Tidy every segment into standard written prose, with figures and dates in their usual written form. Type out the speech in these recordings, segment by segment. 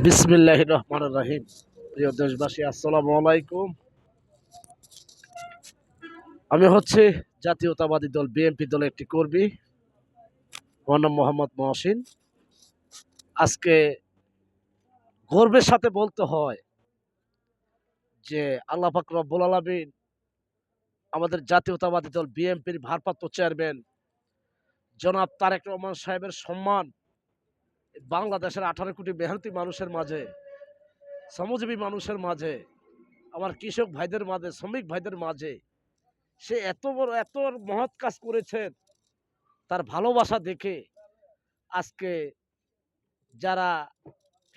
বিসমিল্লাহির রহমানির রহিম। প্রিয় দেশবাসী, আসসালামু আলাইকুম। আমি জাতীয়তাবাদী দল বিএনপি দলের একটি কর্মী। আমার নাম মোহাম্মদ মহসিন। আজকে গর্বের সাথে বলতে হয় যে আল্লাহ পাক রব্বুল আলামিন আমাদের জাতীয়তাবাদী দল বিএনপির ভারপ্রাপ্ত চেয়ারম্যান জনাব তারেক রহমান সাহেবের সম্মান বাংলাদেশের 18 কোটি মেহনতি মানুষের মাঝে, শ্রমজীবী মানুষের মাঝে, আমার কৃষক ভাইদের মাঝে, শ্রমিক ভাইদের মাঝে সে এত মহৎ কাজ করেছেন। তার ভালোবাসা দেখে আজকে যারা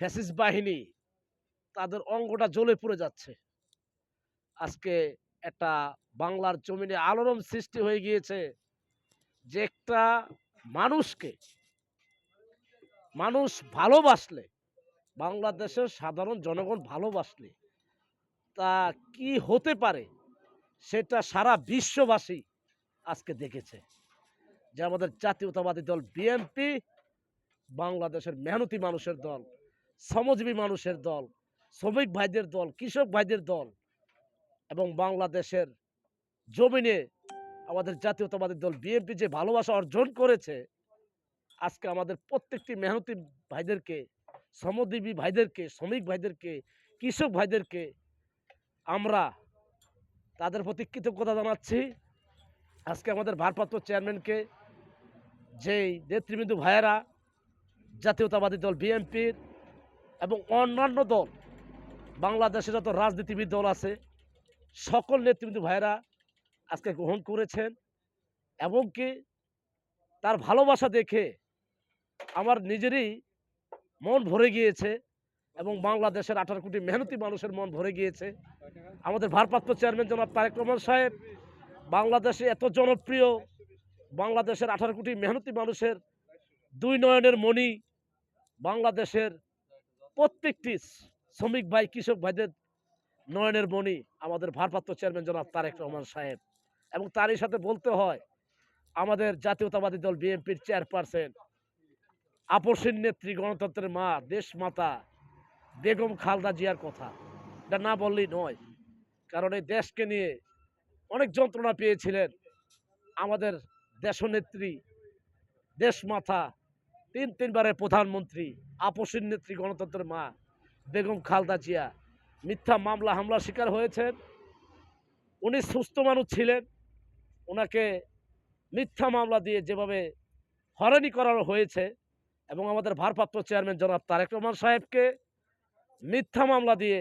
ফ্যাসিস্ট বাহিনী তাদের অঙ্গটা জ্বলে পুড়ে যাচ্ছে। আজকে একটা বাংলার জমিনে আলোড়ন সৃষ্টি হয়ে গিয়েছে যে একটা মানুষকে মানুষ ভালোবাসলে, বাংলাদেশের সাধারণ জনগণ ভালোবাসলে তা কি হতে পারে সেটা সারা বিশ্ববাসী আজকে দেখেছে। যে আমাদের জাতীয়তাবাদী দল বিএনপি বাংলাদেশের মেহনতি মানুষের দল, শ্রমজীবী মানুষের দল, শ্রমিক ভাইদের দল, কৃষক ভাইদের দল এবং বাংলাদেশের জমিনে আমাদের জাতীয়তাবাদী দল বিএনপি যে ভালোবাসা অর্জন করেছে, আজকে আমাদের প্রত্যেকটি মেহনতি ভাইদেরকে, শ্রমজীবী ভাইদেরকে, শ্রমিক ভাইদেরকে, কৃষক ভাইদেরকে আমরা তাদের প্রতি কৃতজ্ঞতা জানাচ্ছি। আজকে আমাদের ভারপ্রাপ্ত চেয়ারম্যানকে, যেই নেতৃবৃন্দ ভাইয়েরা জাতীয়তাবাদী দল বিএনপির এবং অন্যান্য দল, বাংলাদেশে যত রাজনীতিবিদ দল আছে সকল নেতৃবৃন্দ ভাইয়েরা আজকে গ্রহণ করেছেন। এবং কি তার ভালোবাসা দেখে আমার নিজেরই মন ভরে গিয়েছে এবং বাংলাদেশের 18 কোটি মেহনতি মানুষের মন ভরে গিয়েছে। আমাদের ভারপ্রাপ্ত চেয়ারম্যান জনাব তারেক রহমান সাহেব বাংলাদেশে এত জনপ্রিয়, বাংলাদেশের 18 কোটি মেহনতি মানুষের দুই নয়নের মণি, বাংলাদেশের প্রত্যেকটি শ্রমিক ভাই, কৃষক ভাইদের নয়নের মণি আমাদের ভারপ্রাপ্ত চেয়ারম্যান জনাব তারেক রহমান সাহেব। এবং তারই সাথে বলতে হয় আমাদের জাতীয়তাবাদী দল বিএনপির চেয়ারপারসন, আপসীন নেত্রী, গণতন্ত্রের মা, দেশ মাতা বেগম খালেদা জিয়ার কথা। এটা না বললেই নয়, কারণ এই দেশকে নিয়ে অনেক যন্ত্রণা পেয়েছিলেন আমাদের দেশনেত্রী, দেশ মাতা, তিনবারের প্রধানমন্ত্রী, আপসীন নেত্রী, গণতন্ত্রের মা বেগম খালেদা জিয়া মিথ্যা মামলা হামলার শিকার হয়েছেন। উনি সুস্থ মানুষ ছিলেন, ওনাকে মিথ্যা মামলা দিয়ে যেভাবে হয়রানি করানো হয়েছে, এবং আমাদের ভারপ্রাপ্ত চেয়ারম্যান জনাব তারেক রহমান সাহেবকে মিথ্যা মামলা দিয়ে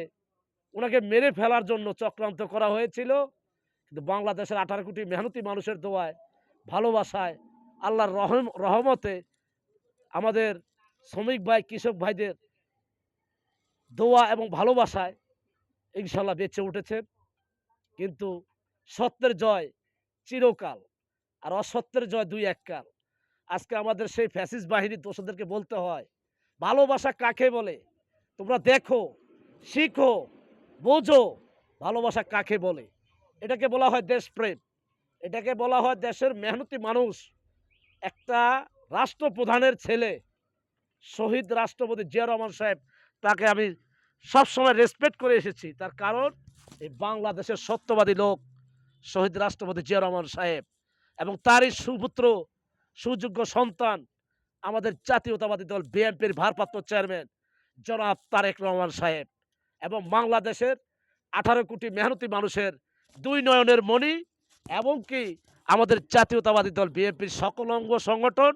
ওনাকে মেরে ফেলার জন্য চক্রান্ত করা হয়েছিল। কিন্তু বাংলাদেশের 18 কোটি মেহনতি মানুষের দোয়ায়, ভালোবাসায়, আল্লাহর রহমতে, আমাদের শ্রমিক ভাই, কৃষক ভাইদের দোয়া এবং ভালোবাসায় ইনশাল্লাহ বেঁচে উঠেছেন। কিন্তু সত্যের জয় চিরকাল, আর অসত্যের জয় দুই এককাল। আজকে আমাদের সেই ফ্যাসিস্ট বাহিনীর দোষদেরকে বলতে হয় ভালোবাসা কাকে বলে। তোমরা দেখো, শিখো, বোঝো ভালোবাসা কাকে বলে। এটাকে বলা হয় দেশপ্রেম, এটাকে বলা হয় দেশের মেহনতি মানুষ। একটা রাষ্ট্রপ্রধানের ছেলে, শহীদ রাষ্ট্রপতি জিয়া রহমান সাহেব, তাকে আমি সবসময় রেসপেক্ট করে এসেছি। তার কারণ এই বাংলাদেশের সত্যবাদী লোক শহীদ রাষ্ট্রপতি জিয়া রহমান সাহেব, এবং তারই সুপুত্র, সুযোগ্য সন্তান আমাদের জাতীয়তাবাদী দল বিএনপির ভারপ্রাপ্ত চেয়ারম্যান জনাব তারেক রহমান সাহেব, এবং বাংলাদেশের 18 কোটি মেহনতি মানুষের দুই নয়নের মণি, এবং কি আমাদের জাতীয়তাবাদী দল বিএনপির সকল অঙ্গ সংগঠন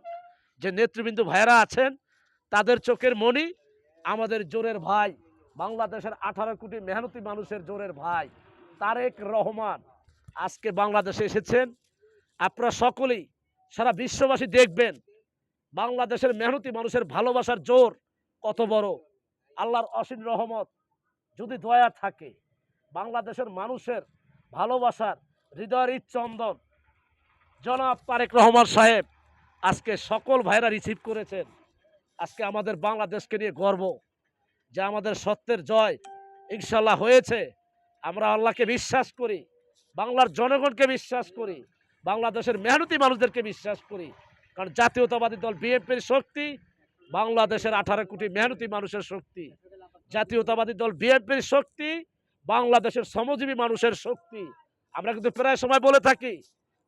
যে নেতৃবৃন্দ ভাইয়েরা আছেন তাদের চোখের মণি, আমাদের জোরের ভাই, বাংলাদেশের 18 কোটি মেহনতি মানুষের জোরের ভাই তারেক রহমান আজকে বাংলাদেশে এসেছেন। আপনারা সকলেই, সারা বিশ্ববাসী দেখবেন বাংলাদেশের মেহনতি মানুষের ভালোবাসার জোর কত বড়। আল্লাহর অসীম রহমত যদি দয়া থাকে, বাংলাদেশের মানুষের ভালোবাসার হৃদয়ের চন্দন জনাব তারেক রহমান সাহেব আজকে সকল ভাইরা রিসিভ করেছেন। আজকে আমাদের বাংলাদেশকে নিয়ে গর্ব যে আমাদের সত্যের জয় ইনশাল্লাহ হয়েছে। আমরা আল্লাহকে বিশ্বাস করি, বাংলার জনগণকে বিশ্বাস করি, বাংলাদেশের মেহনতি মানুষদেরকে বিশ্বাস করি। কারণ জাতীয়তাবাদী দল বিএনপির শক্তি বাংলাদেশের 18 কোটি মেহনতি মানুষের শক্তি। জাতীয়তাবাদী দল বিএনপির শক্তি বাংলাদেশের শ্রমজীবী মানুষের শক্তি। আমরা কিন্তু প্রায় সময় বলে থাকি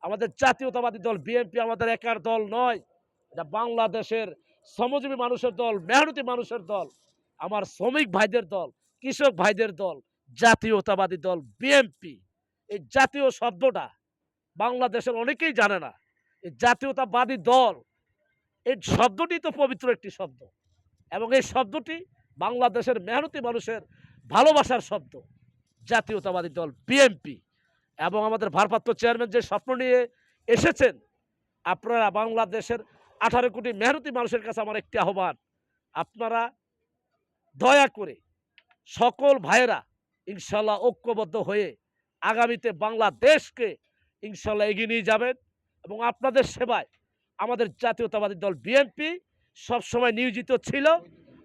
আমাদের জাতীয়তাবাদী দল বিএনপি আমাদের একার দল নয়, এটা বাংলাদেশের শ্রমজীবী মানুষের দল, মেহনতি মানুষের দল, আমার শ্রমিক ভাইদের দল, কৃষক ভাইদের দল, জাতীয়তাবাদী দল বিএনপি। এই জাতীয় শব্দটা বাংলাদেশের অনেকেই জানে না। এই জাতীয়তাবাদী দল এই শব্দটি তো পবিত্র একটি শব্দ, এবং এই শব্দটি বাংলাদেশের মেহনতি মানুষের ভালোবাসার শব্দ। জাতীয়তাবাদী দল বিএনপি এবং আমাদের ভারপ্রাপ্ত চেয়ারম্যান যে স্বপ্ন নিয়ে এসেছেন, আপনারা বাংলাদেশের 18 কোটি মেহনতি মানুষের কাছে আমার একটি আহ্বান, আপনারা দয়া করে সকল ভাইয়েরা ইনশাল্লাহ ঐক্যবদ্ধ হয়ে আগামীতে বাংলাদেশকে ইনশাল্লাহ এগিয়ে নিয়ে যাবেন। এবং আপনাদের সেবায় আমাদের জাতীয়তাবাদী দল বিএনপি সবসময় নিয়োজিত ছিল।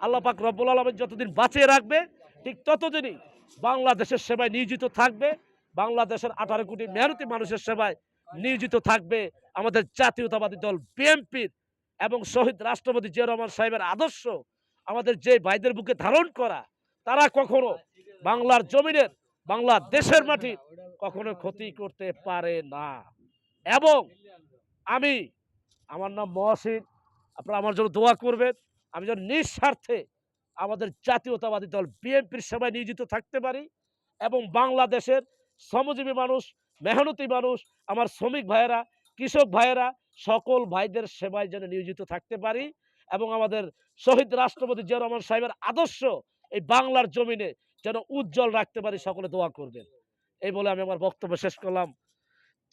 আল্লাহ পাক রব্বুল আলামিন যতদিন বাঁচিয়ে রাখবে ঠিক ততদিনই বাংলাদেশের সেবায় নিয়োজিত থাকবে, বাংলাদেশের 18 কোটি মেহনতি মানুষের সেবায় নিয়োজিত থাকবে আমাদের জাতীয়তাবাদী দল বিএনপির। এবং শহীদ রাষ্ট্রপতি জিয়া রহমান সাহেবের আদর্শ আমাদের যে ভাইদের বুকে ধারণ করা, তারা কখনো বাংলার জমিনের, বাংলাদেশের মাটির কখনো ক্ষতি করতে পারে না। এবং আমি, আমার নাম মহসিন, আপনারা আমার জন্য দোয়া করবেন, আমি যেন নিঃস্বার্থে আমাদের জাতীয়তাবাদী দল বিএনপির সেবায় নিয়োজিত থাকতে পারি এবং বাংলাদেশের শ্রমজীবী মানুষ, মেহনতি মানুষ, আমার শ্রমিক ভাইয়েরা, কৃষক ভাইয়েরা, সকল ভাইদের সেবায় যেন নিয়োজিত থাকতে পারি এবং আমাদের শহীদ রাষ্ট্রপতি জিয়া রহমান সাহেবের আদর্শ এই বাংলার জমিনে যেন উজ্জ্বল রাখতে পারি। সকলে দোয়া করবেন। এই বলে আমি আমার বক্তব্য শেষ করলাম।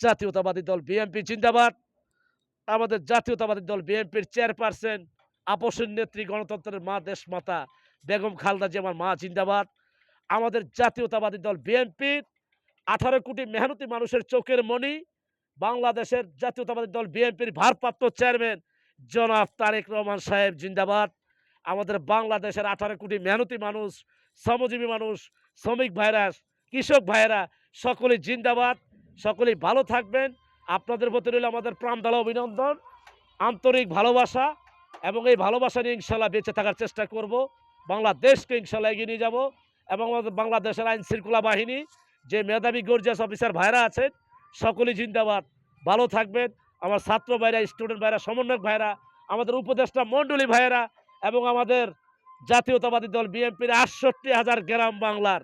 জাতীয়তাবাদী দল বিএনপি জিন্দাবাদ। আমাদের জাতীয়তাবাদী দল বিএনপির চেয়ারপারসন, আপসের নেত্রী, গণতন্ত্রের মা, দেশমাতা বেগম খালেদা জিয়া আমার মা জিন্দাবাদ। আমাদের জাতীয়তাবাদী দল বিএনপির 18 কোটি মেহনতি মানুষের চোখের মণি, বাংলাদেশের জাতীয়তাবাদী দল বিএনপির ভারপ্রাপ্ত চেয়ারম্যান জনাব তারেক রহমান সাহেব জিন্দাবাদ। আমাদের বাংলাদেশের 18 কোটি মেহনতি মানুষ, শ্রমজীবী মানুষ, শ্রমিক ভাইরা, কৃষক ভাইয়েরা সকলেই জিন্দাবাদ। সকলেই ভালো থাকবেন। আপনাদের প্রতি রইল আমাদের প্রাণঢালা অভিনন্দন, আন্তরিক ভালোবাসা, এবং এই ভালোবাসা নিয়ে ইনশাল্লাহ বেঁচে থাকার চেষ্টা করব। বাংলাদেশকে ইনশাল্লাহ এগিয়ে নিয়ে যাব এবং আমাদের বাংলাদেশের আইন শৃঙ্খলা বাহিনী যে মেধাবী গর্জিয়াস অফিসার ভাইরা আছেন সকলেই জিন্দাবাদ। ভালো থাকবেন। আমার ছাত্র ভাইরা, স্টুডেন্ট ভাইরা, সমন্বয়ক ভাইরা, আমাদের উপদেষ্টা মণ্ডলী ভাইয়েরা এবং আমাদের জাতীয়তাবাদী দল বিএনপির 68,000 গ্রাম বাংলার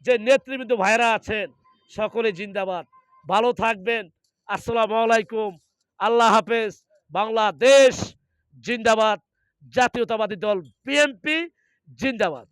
যে নেতৃবৃন্দ ভাইরা আছেন সকলে জিন্দাবাদ। ভালো থাকবেন। আসসালামু আলাইকুম। আল্লাহ হাফেজ। বাংলাদেশ জিন্দাবাদ। জাতীয়তাবাদী দল বিএনপি জিন্দাবাদ।